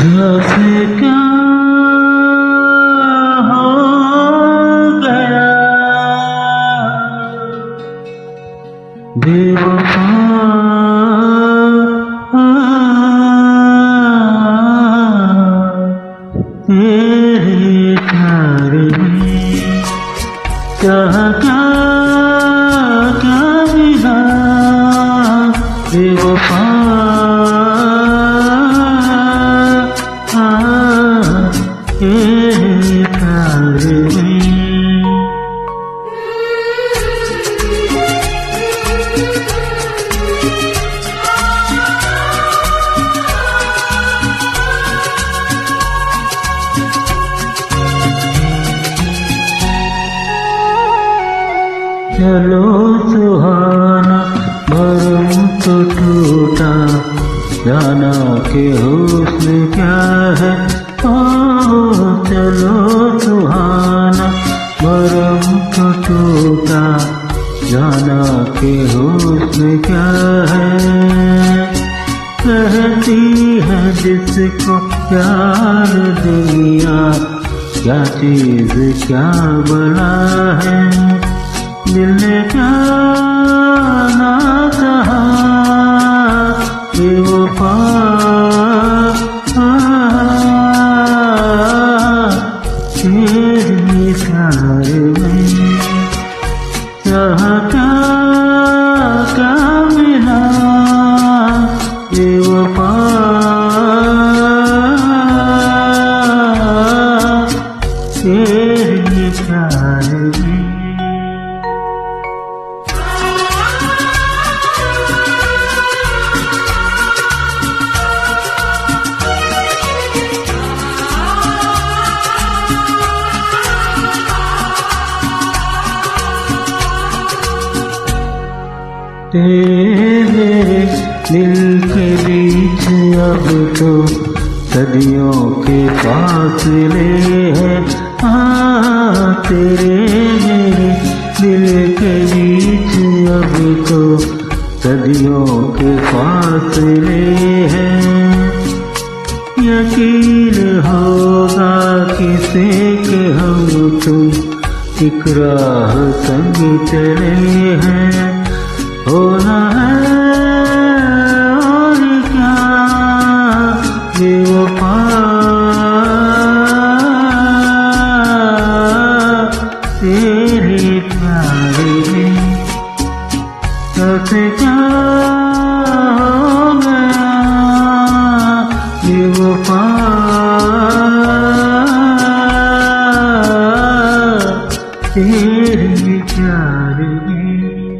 कैसे क्या हो गया बेवफा तेरे प्यार में क्या क्या क्या मिला बेवफा तेरे प्यार में चलो सुहाना भरम तो टूटा जाना के हुस्न क्या है ओ चलो सुहाना भरम तो टूटा जाना के हुस्न क्या है कहती है जिसको प्यार दुनिया क्या चीज क्या बड़ा है दिल ने क्या ना कहा बेवफा तेरे प्यार में क्या क्या मिला बेवफा तेरे प्यार में तेरे दिल के बीच अब तो सदियों के फासले हैं तेरे मेरे दिल के बीच अब तो सदियों के फासले हैं यकीन होगा किसे कि हम तुम एक राह संग चले हैं होना है और क्या बेवफा तेरे प्यार में कैसे क्या हो गया बेवफा तेरे प्यार में